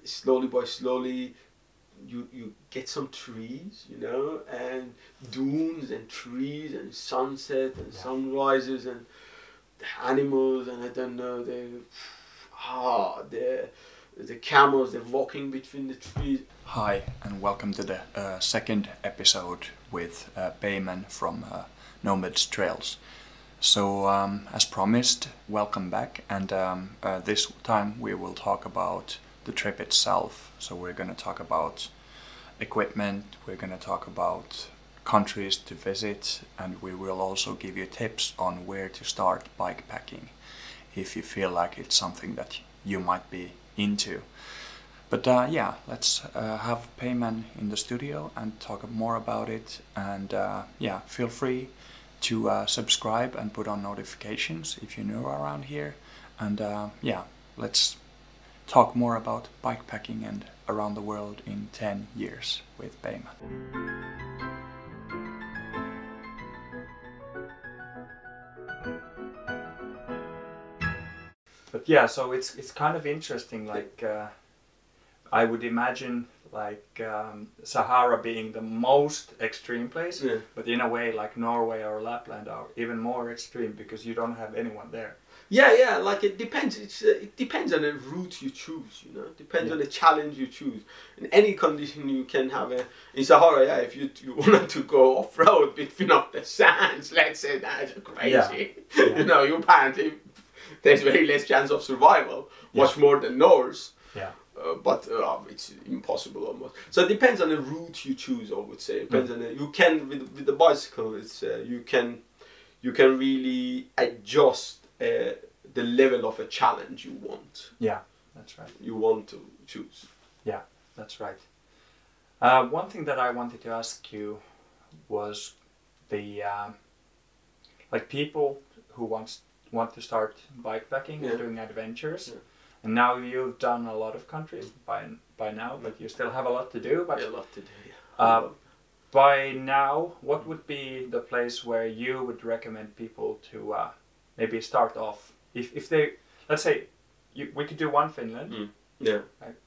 slowly by slowly you get some trees, you know, and dunes and trees and sunset and sunrises and animals, and I don't know, the camels, they're walking between the trees. Hi, and welcome to the second episode with Peyman from Nomad's Trails. So as promised, welcome back, and this time we will talk about the trip itself. So we're going to talk about equipment, we're going to talk about countries to visit, and we will also give you tips on where to start bikepacking if you feel like it's something that you might be into. But yeah, let's have Peyman in the studio and talk more about it, and yeah, feel free to subscribe and put on notifications if you're new around here, and yeah, let's talk more about bikepacking and around the world in 10 years with Peyman. But yeah, so it's kind of interesting, like I would imagine like Sahara being the most extreme place, but in a way like Norway or Lapland are even more extreme because you don't have anyone there. Yeah, like it depends. It depends on the route you choose, you know. Depends on the challenge you choose. In any condition you can have in Sahara, yeah, if you wanted to go off-road between up the sands, let's say, that's crazy. You know, you apparently there's very less chance of survival, much more than Norse. But it's impossible almost. So it depends on the route you choose, I would say. It depends on you can with the bicycle. It's you can really adjust the level of a challenge you want. Yeah, that's right. You want to choose. Yeah, that's right. One thing that I wanted to ask you was the like people who want to start bikepacking and doing adventures. And now you've done a lot of countries by now, but you still have a lot to do. But a lot to do. By now, what would be the place where you would recommend people to maybe start off? If they, let's say, we could do one Finland. Yeah.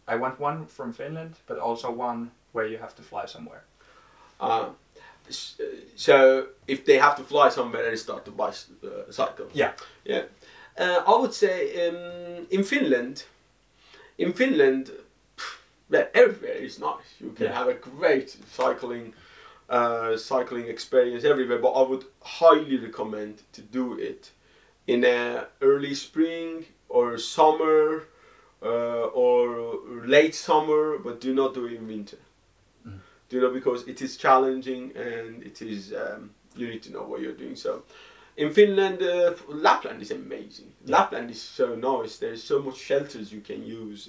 I want one from Finland, but also one where you have to fly somewhere. So if they have to fly somewhere, they start to cycle. Yeah. Yeah. I would say in Finland, well, everywhere is nice. You can have a great cycling experience everywhere. But I would highly recommend to do it in early spring or summer or late summer, but do not do it in winter. Do not, because it is challenging and it is you need to know what you're doing. So in Finland, Lapland is amazing. Lapland is so nice. There's so much shelters you can use,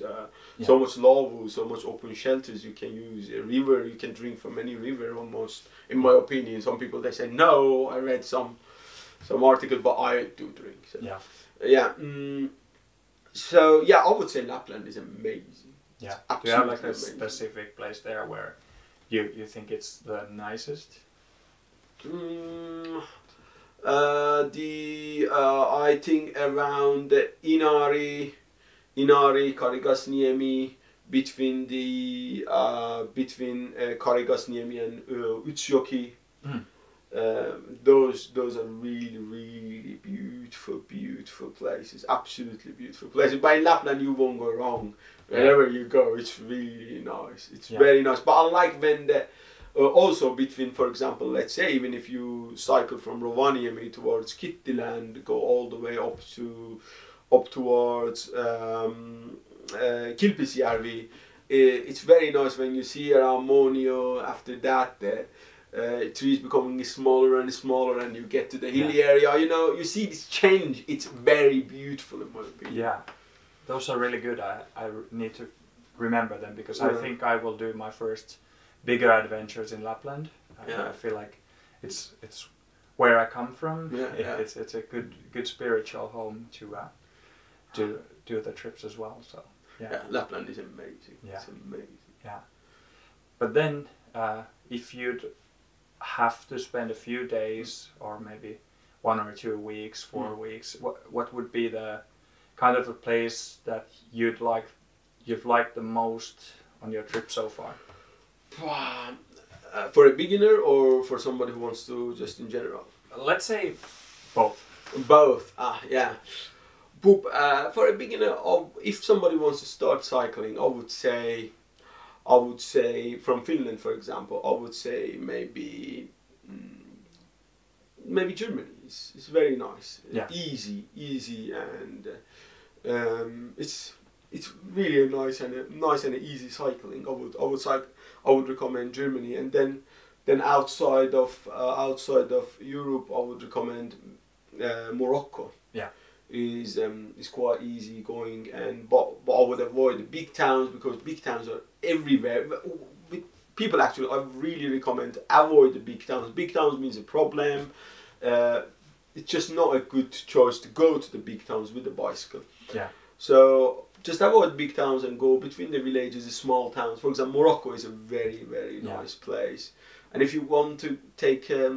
so much lavvu, so much open shelters you can use. A river, you can drink from any river almost, in my opinion. Some people, they say, no, I read some article, but I do drink. So. So yeah, I would say Lapland is amazing. Yeah. Do you have like a specific place there where you think it's the nicest? I think around the Inari, Karigasniemi, between Karigasniemi and Utsjoki. Those are really beautiful places. Absolutely beautiful places. But in Lapland you won't go wrong. Wherever you go, it's really nice. It's very nice. But I like when also between, for example, let's say even if you cycle from Rovaniemi towards Kittilä, go all the way up towards Kilpisjärvi, it's very nice when you see around Monio. After that, the trees becoming smaller and smaller, and you get to the hilly area. You know, you see this change. It's very beautiful in my opinion. Yeah, those are really good. I need to remember them because I think I will do my first bigger adventures in Lapland. I feel like it's where I come from. It's a good spiritual home to do the trips as well. So Lapland is amazing. It's amazing. Yeah, but then if you'd have to spend a few days or maybe 1 or 2 weeks, 4 weeks, what would be the kind of a place that you'd you've liked the most on your trip so far? For a beginner or for somebody who wants to just in general? Let's say both. Both. Yeah. For a beginner, if somebody wants to start cycling, I would say from Finland, for example, I would say maybe Germany. It's very nice. Yeah. Easy, and it's really nice and easy cycling. I would recommend Germany, and then outside of Europe, I would recommend Morocco. Yeah. Is quite easy going, but I would avoid the big towns because big towns are everywhere. People actually, I really recommend avoid the big towns. Big towns means a problem. It's just not a good choice to go to the big towns with the bicycle. Yeah. So just avoid big towns and go between the villages, the small towns. For example, Morocco is a very nice place. And if you want to take a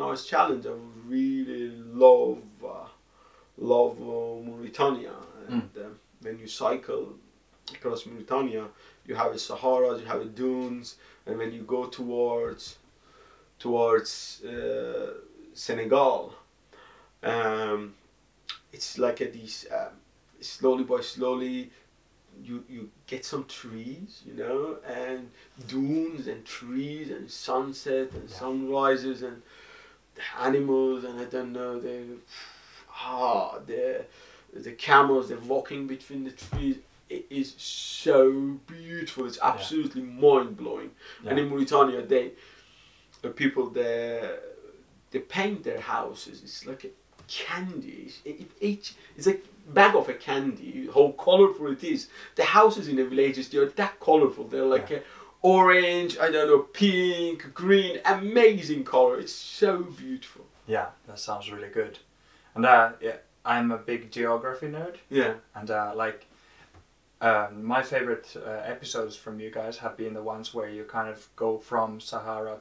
nice challenge, I really love Mauritania. And when you cycle across Mauritania, you have the Sahara, you have the dunes, and when you go towards Senegal, it's like these slowly you get some trees, and dunes and trees and sunset and sunrises and animals, and I don't know, the camels, they're walking between the trees. It is so beautiful. It's absolutely mind-blowing. Yeah. And in Mauritania, the people there, they paint their houses. It's like a candy. It's like a bag of a candy. How colorful it is. The houses in the villages, they're that colorful. They're like orange, I don't know, pink, green, amazing color. It's so beautiful. Yeah, that sounds really good. And I'm a big geography nerd. Yeah. And my favorite episodes from you guys have been the ones where you kind of go from Sahara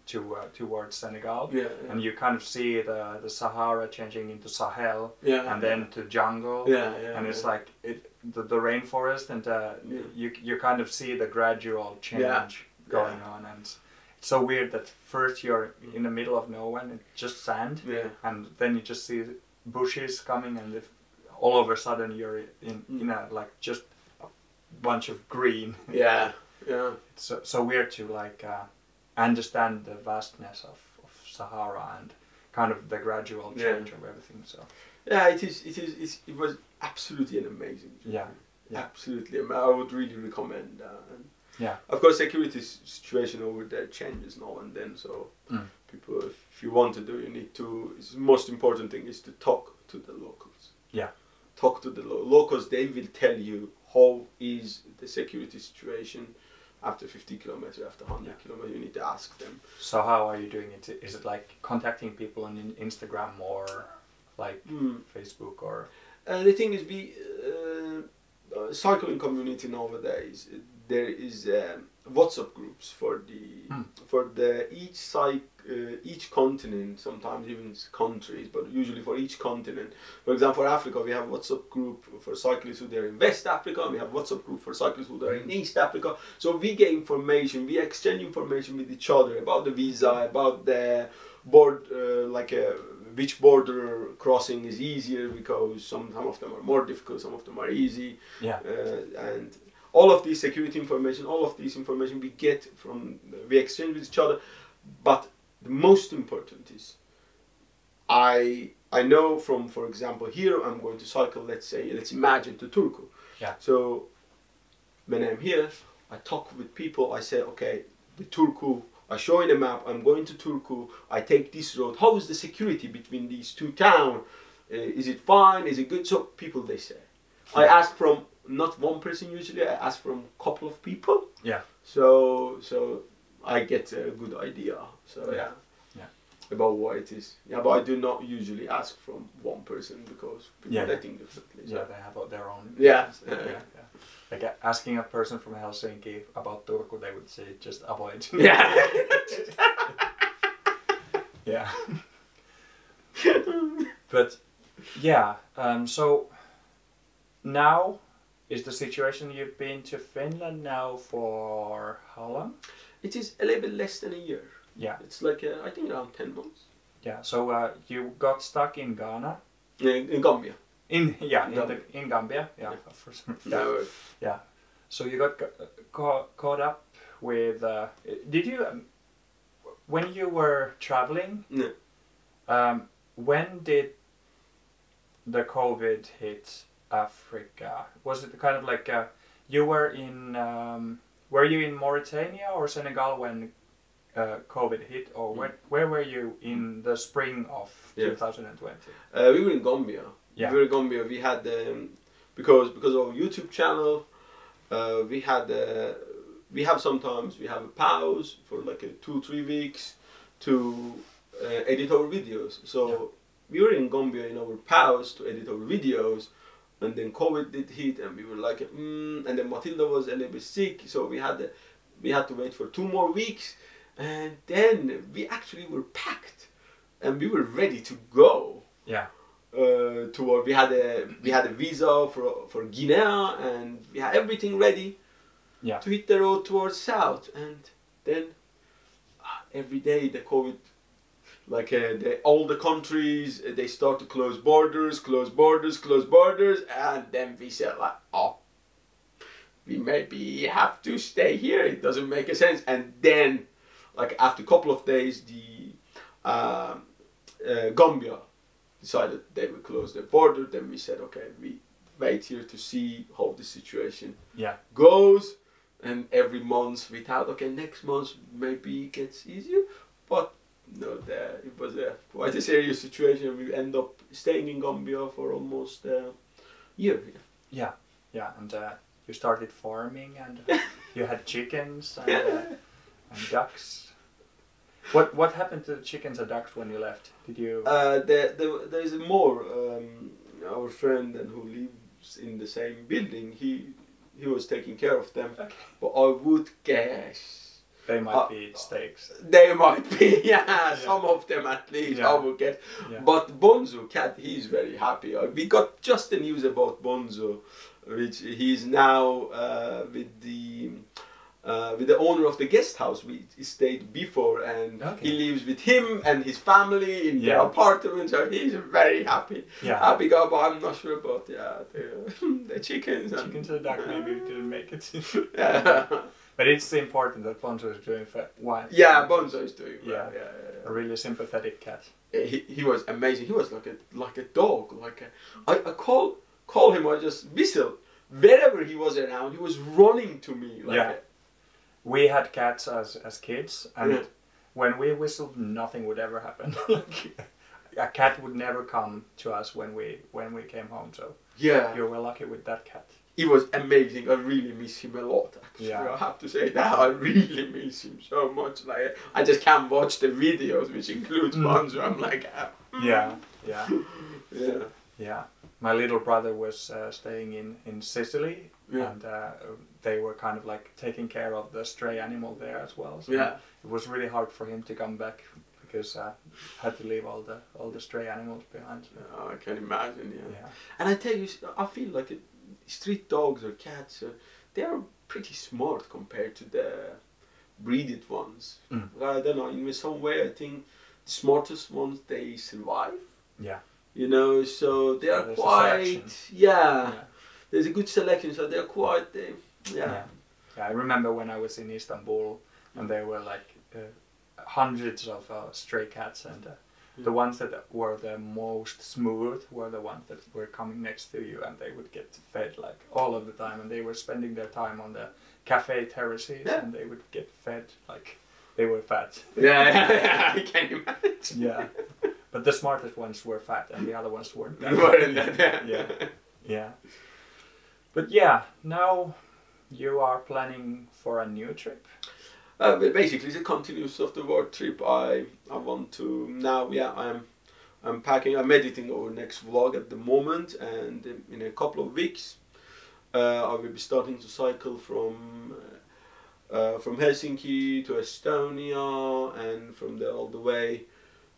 towards Senegal, and you kind of see the Sahara changing into Sahel, and then to jungle, and it's like the rainforest, and you kind of see the gradual change going on, and it's so weird that first you're in the middle of nowhere and it's just sand, and then you just see bushes coming, and all of a sudden you're in a like just a bunch of green. Yeah. It's so weird to like understand the vastness of Sahara and kind of the gradual change of everything. So yeah, it was absolutely an amazing journey. Yeah. Absolutely. I would really recommend that. Yeah. Of course, security situation over there changes now and then. So people, if you want to do, you need to. The most important thing is to talk to the locals. Yeah. Talk to the locals. They will tell you how is the security situation after 50 kilometers, after 100 kilometers. You need to ask them. So how are you doing it? Is it like contacting people on Instagram or like Facebook or? The thing is, cycling community nowadays, there is WhatsApp groups for each continent, sometimes even countries, but usually for each continent. For example, for Africa, we have WhatsApp group for cyclists who are in West Africa. We have WhatsApp group for cyclists who are in East Africa. So we get information, we exchange information with each other about the visa, about the board, which border crossing is easier, because some of them are more difficult, some of them are easy. Yeah. And all of this security information, we exchange with each other. But the most important is, I know from, for example, here I'm going to cycle, let's imagine to Turku. Yeah. So when I'm here, I talk with people, I say, okay, the Turku, I show in a map, I'm going to Turku, I take this road. How is the security between these two towns? Is it fine? Is it good? So people, they say. I ask from not one person usually, I ask from a couple of people. Yeah. So I get a good idea. So yeah. About what it is. Yeah, but I do not usually ask from one person because people they think differently. So. Yeah, they have their own. Yeah. Like asking a person from Helsinki about Turku, they would say just avoid. Yeah. Yeah. But yeah, so now is the situation you've been to Finland now for how long? It is a little bit less than a year. Yeah. It's like I think around 10 months. Yeah. So you got stuck in Ghana. In Gambia. In Gambia. Yeah. For some, Yeah. Yeah. So you got caught up with. Did you when you were traveling? No. When did the COVID hit Africa? Was it kind of like you were in? Were you in Mauritania or Senegal when COVID hit, or where were you in the spring of 2020? We were in Gambia. Yeah. We were in Gambia. We had because of our YouTube channel, we have sometimes we have a pause for like 2-3 weeks to edit our videos. So we were in Gambia in our pause to edit our videos, and then COVID did hit, and we were like, and then Mathilda was a little bit sick, so we had to wait for 2 more weeks, and then we actually were packed, and we were ready to go. Yeah. We had a visa for Guinea, and we had everything ready. Yeah. To hit the road towards south, and then every day the COVID, like all the countries, they start to close borders, and then we said like, oh, we maybe have to stay here. It doesn't make a sense. And then, like after a couple of days, the Gambia decided they would close their border. Then we said, okay, we wait here to see how the situation goes. And every month we thought, okay, next month maybe it gets easier, but no, it was quite a serious situation. We end up staying in Gambia for almost a year. Yeah, and you started farming, and you had chickens and ducks. What happened to the chickens and ducks when you left? Did you? There is more. Our friend who lives in the same building, he was taking care of them, but I would guess they might be steaks. They might be, some of them at least. I would guess. Yeah. But Bonzo cat, he's very happy. We got just the news about Bonzo, which he's now with the owner of the guest house we stayed before, and he lives with him and his family in their apartment, so he's very happy. Happy guy, but I'm not sure about the chickens. Chickens and duck maybe didn't make it. But it's important that Bonzo is doing well. Yeah, Bonzo is doing well. A really sympathetic cat. He was amazing. He was like a dog. I call him. I just whistle wherever he was around. He was running to me. We had cats as kids, and when we whistled, nothing would ever happen. A cat would never come to us when we came home. So you were lucky with that cat. He was amazing. I really miss him a lot. Actually, I have to say that I really miss him so much. Like I just can't watch the videos, which includes Bonzo. I'm like, yeah. My little brother was staying in Sicily, and they were kind of like taking care of the stray animal there as well. So it was really hard for him to come back because had to leave all the stray animals behind. So. I can imagine. Yeah. And I tell you, I feel like street dogs or cats, they are pretty smart compared to the breeded ones. I don't know. In some way, I think the smartest ones they survive. Yeah. You know, so they are quite. There's a good selection, so they're quite. I remember when I was in Istanbul, and there were like hundreds of stray cats, and the ones that were the most smooth were the ones that were coming next to you, and they would get fed like all of the time, and they were spending their time on the cafe terraces, and they would get fed like they were fat. I can imagine. Yeah. But the smartest ones were fat, and the other ones weren't. Yeah. But now you are planning for a new trip. But basically, it's a continuous of the world trip. I want to now. I'm packing. I'm editing our next vlog at the moment, and in a couple of weeks, I will be starting to cycle from Helsinki to Estonia, and from there all the way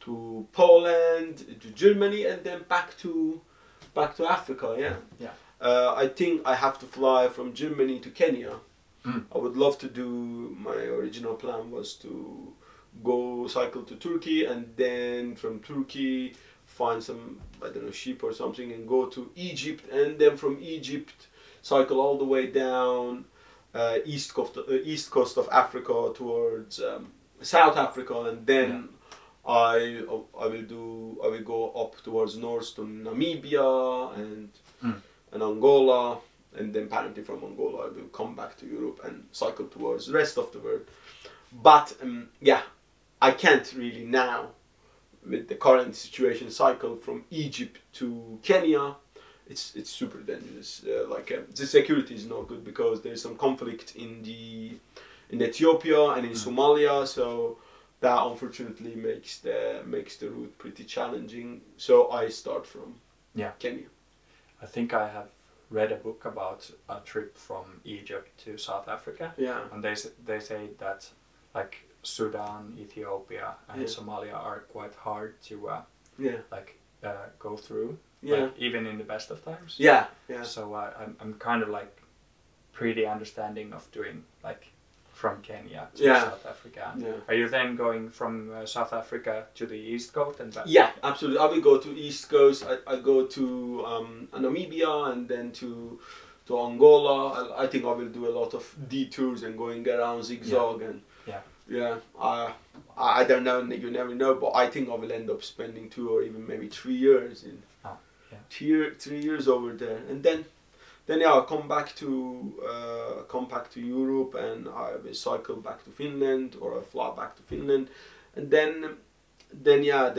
to Poland, to Germany, and then back to Africa. I think I have to fly from Germany to Kenya. I would love to do, my original plan was to go cycle to Turkey and then from Turkey find some, I don't know, sheep or something and go to Egypt, and then from Egypt cycle all the way down east coast of Africa towards South Africa, and then I will go up towards north to Namibia and Angola, and then apparently from Angola I will come back to Europe and cycle towards the rest of the world. But yeah, I can't really now, with the current situation, cycle from Egypt to Kenya. It's super dangerous. The security is not good because there's some conflict in Ethiopia and in Somalia, so that unfortunately makes the route pretty challenging. So I start from Kenya. I think I have read a book about a trip from Egypt to South Africa. Yeah. And they say that like Sudan, Ethiopia, and Somalia are quite hard to go through. Yeah. Like, even in the best of times. Yeah. Yeah. So I'm kind of like pretty understanding of doing like from Kenya to South Africa. Yeah. Are you then going from South Africa to the East Coast and back? Yeah, absolutely. I will go to East Coast. I go to Namibia and then to Angola. I think I will do a lot of detours and going around zigzag and I don't know. You never know, but I think I will end up spending 2 or even maybe 3 years in 3 years over there, and then I'll come back to Europe and I will cycle back to Finland, or I fly back to Finland, and then I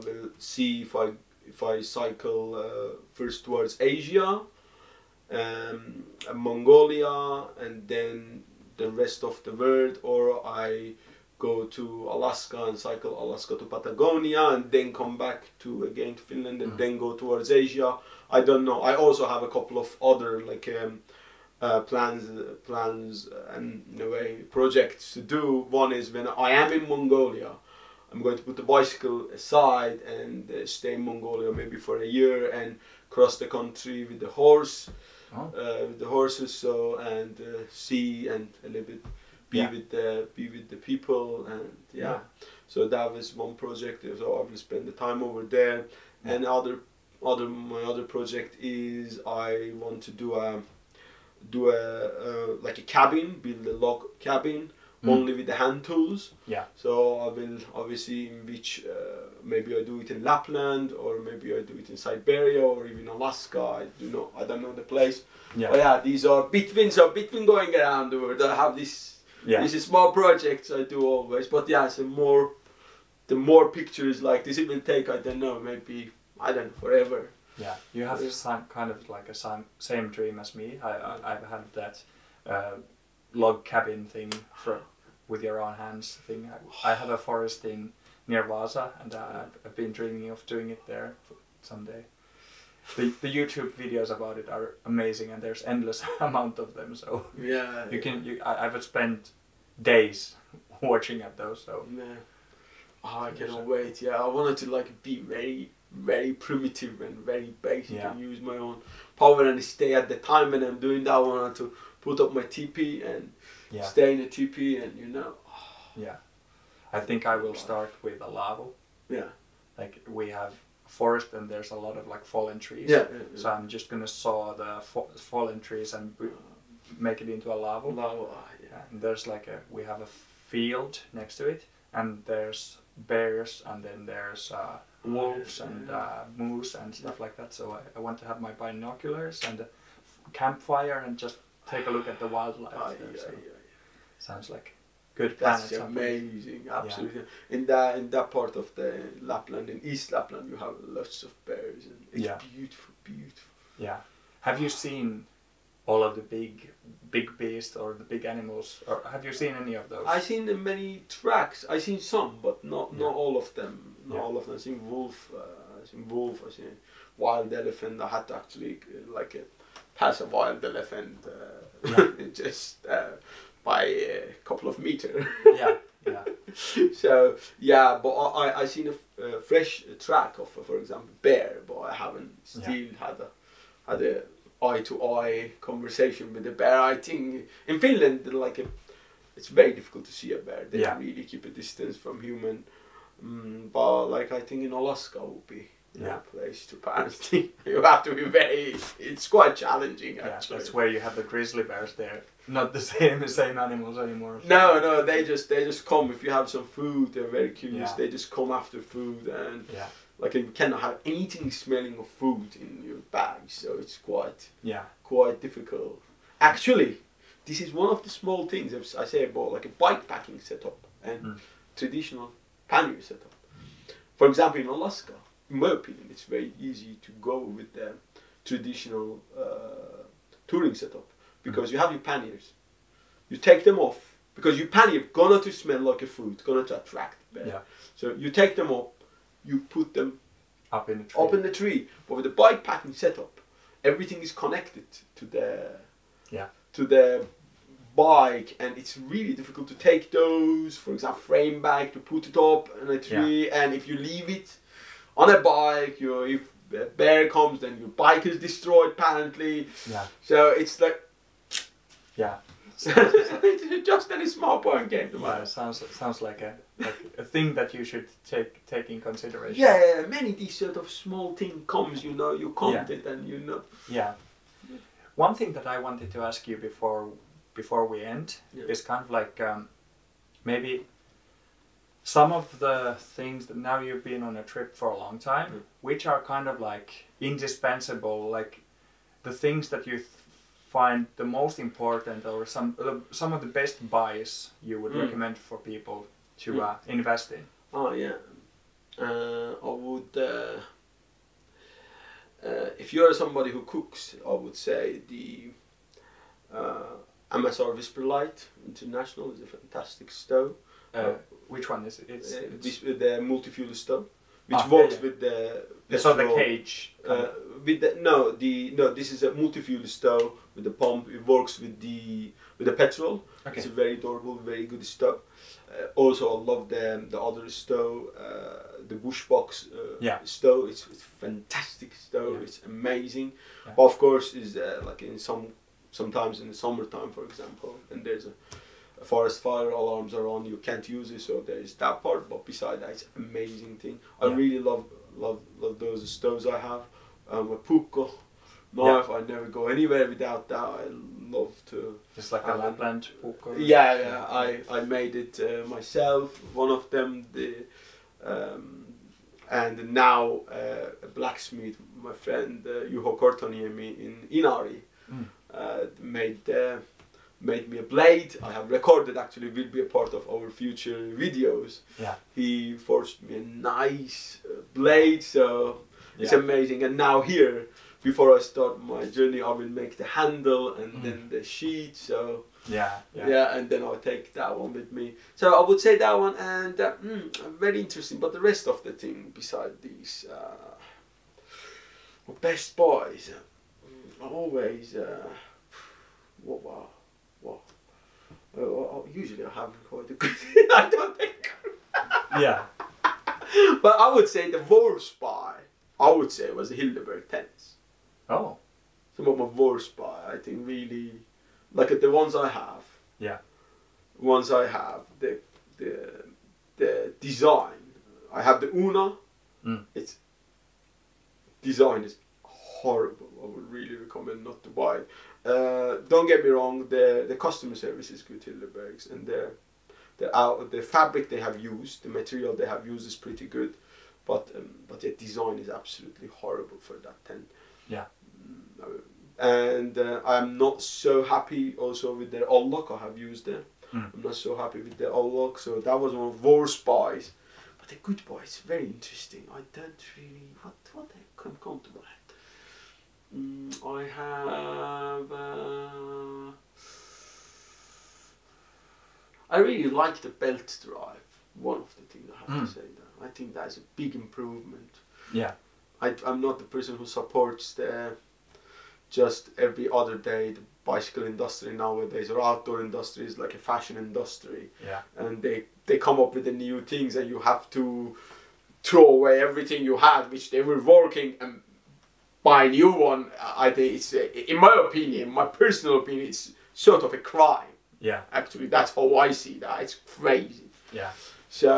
will see if I cycle first towards Asia, Mongolia, and then the rest of the world, or I go to Alaska and cycle Alaska to Patagonia and then come back to Finland and then go towards Asia. I don't know. I also have a couple of other plans and in a way projects to do. One is when I am in Mongolia, I'm going to put the bicycle aside and stay in Mongolia maybe for a year and cross the country with the horse, with the horses, and see and a little bit be with the people, and so that was one project. So I will spend the time over there. And my other project is I want to do a cabin, build a log cabin only with the hand tools. So I will obviously maybe I do it in Lapland, or maybe I do it in Siberia, or even Alaska. I don't know the place. But these are between going around the world. I have these small projects I do always, but the more pictures like this it will take, I don't know, maybe, I don't know, forever. Yeah, you have some kind of like a same dream as me. I've had that log cabin thing with your own hands thing. I have a forest near Vasa, and I've been dreaming of doing it there someday. The YouTube videos about it are amazing, and there's endless amount of them. So I would spend days watching at those. So I cannot wait. I wanted to be very, very primitive and very basic and use my own power and stay. At the time when I'm doing that, I wanted to put up my teepee and stay in a teepee, and I think I will start with a lavo. Like we have forest and there's a lot of fallen trees. So I'm just gonna saw the fallen trees and make it into a lavo. And there's we have a field next to it, and there's bears, and then there's wolves and moose and stuff like that. So I want to have my binoculars and a campfire and just take a look at the wildlife. Sounds like good plan. That's amazing, absolutely. In that part of the Lapland, in East Lapland, you have lots of bears, and it's beautiful. Yeah. Have you seen all of the big beasts or the big animals, or have you seen any of those? I've seen many tracks. I've seen some, but not all of them. Not all of them. I've seen wolf. I've seen wild elephant. I had to actually pass a wild elephant just by a couple of meters. So but I seen a fresh track of, for example, bear, but I haven't still had a eye-to-eye conversation with the bear. I think in Finland, like it's very difficult to see a bear. They really keep a distance from human. But like I think in Alaska would be a place to apparently. You have to be very. It's quite challenging actually. That's where you have the grizzly bears there. Not the same animals anymore. No, they just come if you have some food. They're very curious. They just come after food and like you cannot have anything smelling of food in your bag. So it's quite difficult. Actually, this is one of the small things I say about like a bikepacking setup and traditional pannier setup. For example, in Alaska, in my opinion, it's very easy to go with the traditional touring setup because you have your panniers. You take them off because your pannier gonna to smell like a food, gonna to attract bear. Yeah. So you take them up, you put them up in the tree. But with the bikepacking setup, everything is connected to the bike, and it's really difficult to take those, for example, frame bag to put it up on a tree, and if you leave it on a bike, if a bear comes, then your bike is destroyed apparently. So it's like it's just a small point game to mind. Sounds like a thing that you should take in consideration. Yeah, many these sort of small thing comes, you count it and you know. Yeah. One thing that I wanted to ask you before we end is kind of like maybe some of the things that now you've been on a trip for a long time, which are kind of like indispensable, like the things that you find the most important, or some of the best buys you would recommend for people to invest in. Oh yeah, I would. If you're somebody who cooks, I would say the MSR Whisper Light International is a fantastic stove. Which one is it? It's the multi-fuel stove, which works with the the cage. This is a multi-fuel stove with the pump. It works with the petrol. Okay. It's a very durable, very good stove. Also, I love the other stove, the Bushbox stove. It's fantastic stove. Yeah. It's amazing. Yeah. But of course, is like sometimes in the summertime, for example, and there's a forest fire alarms are on, you can't use it, so there is that part. But beside that, it's an amazing thing. I really love those stoves I have. A Puukko knife, I never go anywhere without that. I love to. Just like a Lapland Puukko. Yeah. I made it myself. One of them, and now a blacksmith, my friend Juho Kortoniemi in Inari, made me a blade. I have recorded, actually will be a part of our future videos. Yeah. He forged me a nice blade, so it's amazing. And now here, before I start my journey, I will make the handle and then the sheet. So and then I'll take that one with me. So I would say that one, and very interesting. But the rest of the thing beside these best buys, always usually I have quite a good. I don't think. But I would say the worst buy, I would say, was the Hildeberg tents. Oh. Some of my worst buy, I think, really, like the ones I have. Yeah. Ones I have, the design. I have the Una. Its design is horrible. I would really recommend not to buy it. Don't get me wrong, the customer service is good, Hildebergs, and the fabric they have used, the material they have used is pretty good, but the design is absolutely horrible for that tent. Yeah. And I'm not so happy also with their all-lock I have used there. I'm not so happy with the all-lock, so that was one of the worst buys. But the good buy is very interesting. I don't really, what can come to mind? I have. I really like the belt drive. One of the things I have to say that I think that is a big improvement. Yeah. I'm not the person who supports the just every other day the bicycle industry nowadays, or outdoor industry is like a fashion industry. Yeah. And they come up with the new things and you have to throw away everything you had which they were working and buy a new one, I think it's, in my opinion, my personal opinion, it's sort of a crime. Yeah. Actually, that's how I see that. It's crazy. Yeah. So,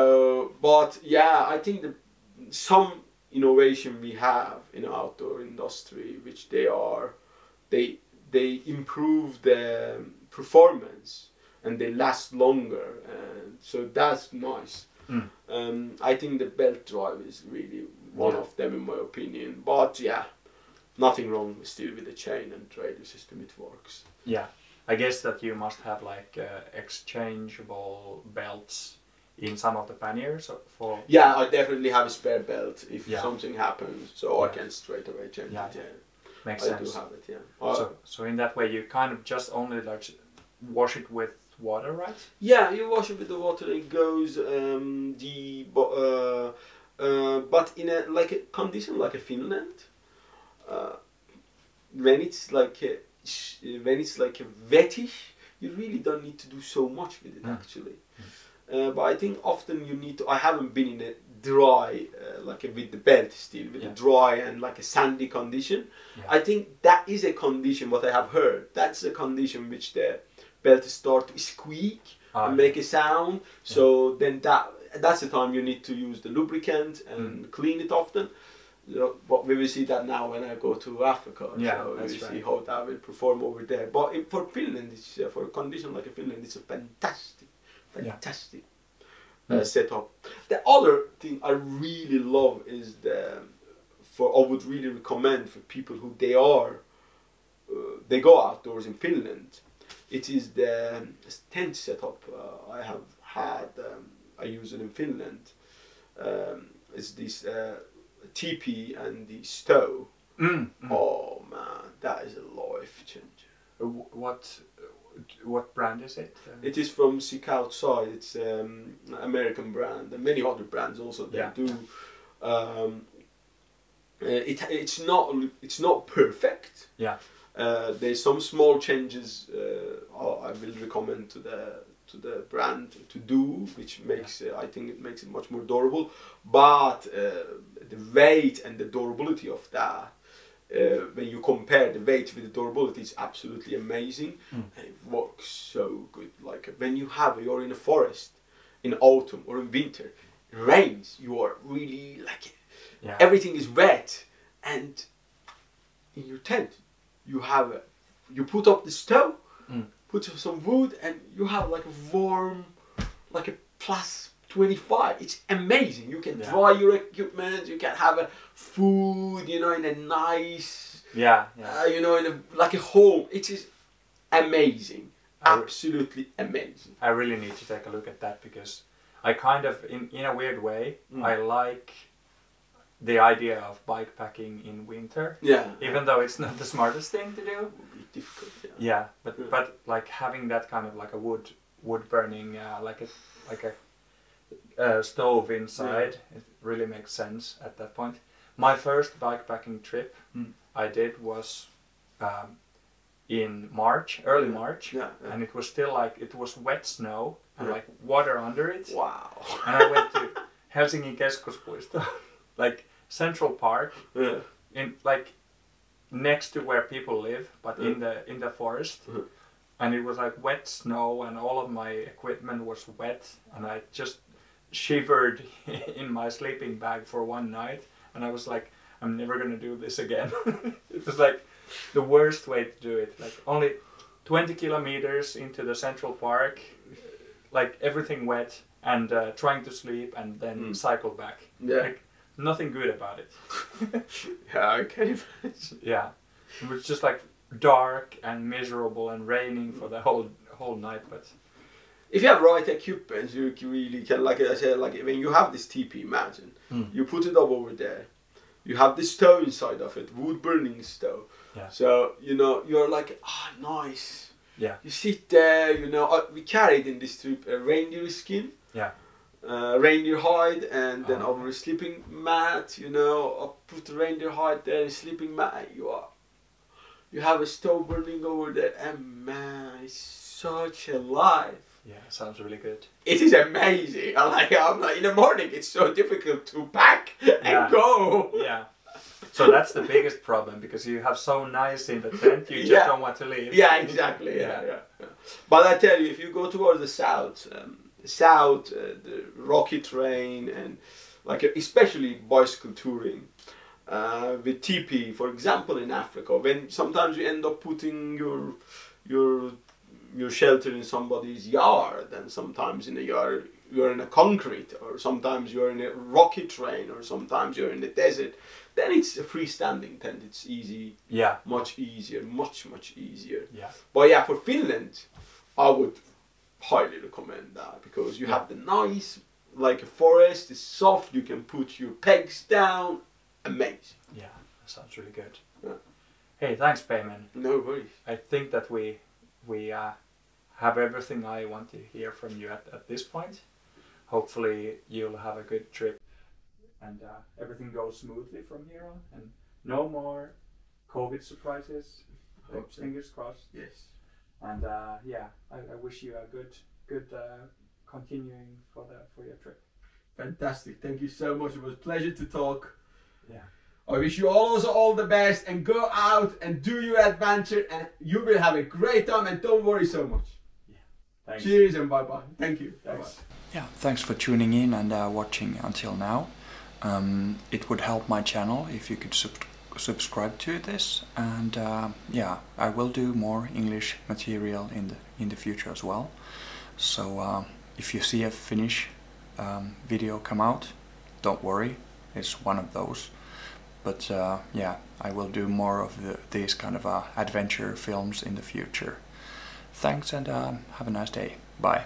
but yeah, I think some innovation we have in the outdoor industry, which they improve the performance and they last longer, and so that's nice. I think the belt drive is really one of them in my opinion, but yeah, nothing wrong still with the chain and radio system, it works. Yeah, I guess that you must have like exchangeable belts in some of the panniers for... Yeah, I definitely have a spare belt if something happens, so I can straight away change it. Yeah. Makes I sense. do have it, yeah. So in that way you kind of just only like wash it with water, right? Yeah, you wash it with the water, it goes but in a like a condition like a Finland, when it's like a wettish, you really don't need to do so much with it actually. But I think often you need to. I haven't been in a dry like with the belt still with a dry and like a sandy condition. I think that is a condition. What I have heard, that's a condition which the belt start to squeak and make a sound. So then that's the time you need to use the lubricant and clean it often. But we will see that now when I go to Africa. So we will see how that will perform over there. But for Finland, for a condition like a Finland, it's a fantastic setup. The other thing I really love is I would really recommend for people who they go outdoors in Finland. It is the tent setup I have had. I use it in Finland. It's this teepee and the stove. Oh man, that is a life changer. What brand is it? It is from Seek Outside. It's American brand, and many other brands also they do. It's not perfect. Yeah. There's some small changes I will recommend to the brand to do, which makes I think it makes it much more durable. But the weight and the durability of that, when you compare the weight with the durability, it's absolutely amazing. And it works so good. Like when you're in a forest in autumn or in winter, it rains, you are really like everything is wet, and in your tent you put up the stove, put some wood, and you have like a warm, like a plus 25. It's amazing. You can dry your equipment. You can have a food, in a nice, in like a home. It is amazing. Absolutely amazing. I really need to take a look at that, because I kind of, in a weird way, I like the idea of bikepacking in winter. Even though it's not the smartest thing to do. Difficult. But like having that kind of like a wood burning like a stove inside, it really makes sense at that point. My first bikepacking trip I did was in March, early March, and it was still like it was wet snow and like water under it. Wow! And I went to Helsinki Keskuspuisto, like Central Park, in like next to where people live, but in the forest. And it was like wet snow, and all of my equipment was wet, and I just shivered in my sleeping bag for one night, and I was like, I'm never gonna do this again. It was like the worst way to do it. Like only 20 kilometers into the Central Park, like everything wet, and trying to sleep and then cycle back. Like nothing good about it. I can imagine. It was just like dark and miserable and raining for the whole night. But if you have right equipment, you really can, like I said, like when you have this teepee, imagine you put it up over there, you have the stove inside of it, wood burning stove. So you're like, nice. You sit there, we carried in this trip a reindeer skin, reindeer hide, and then over a sleeping mat, I put the reindeer hide there, a sleeping mat. You have a stove burning over there, and man, it's such a life. Yeah, sounds really good. It is amazing. I'm like in the morning, it's so difficult to pack and go. So that's the biggest problem, because you have so nice in the tent, you just don't want to leave. Yeah, exactly. Yeah. But I tell you, if you go towards the south, the rocky terrain, and like especially bicycle touring with TP, for example, in Africa, when sometimes you end up putting your shelter in somebody's yard, and sometimes in the yard you're in a concrete, or sometimes you're in a rocky terrain, or sometimes you're in the desert, then it's a freestanding tent. It's easy, much easier, much easier. Yeah. But yeah, for Finland, I would highly recommend that, because you have the nice, like a forest, it's soft, you can put your pegs down, amazing. Yeah, that sounds really good. Yeah. Hey, thanks, Peyman. No worries. I think that we have everything I want to hear from you at this point. Hopefully you'll have a good trip, and everything goes smoothly from here on, and no more COVID surprises. Fingers crossed. Yes. And I wish you a good continuing for your trip. Fantastic. Thank you so much. It was a pleasure to talk. Yeah. I wish you all the best, and go out and do your adventure, and you will have a great time, and don't worry so much. Yeah. Thanks. Cheers and bye-bye. Thank you. Thanks. Bye-bye. Yeah, thanks for tuning in and watching until now. It would help my channel if you could subscribe to this, and I will do more English material in the future as well. So if you see a Finnish video come out, don't worry, it's one of those. But I will do more of these kind of adventure films in the future. Thanks, and have a nice day. Bye.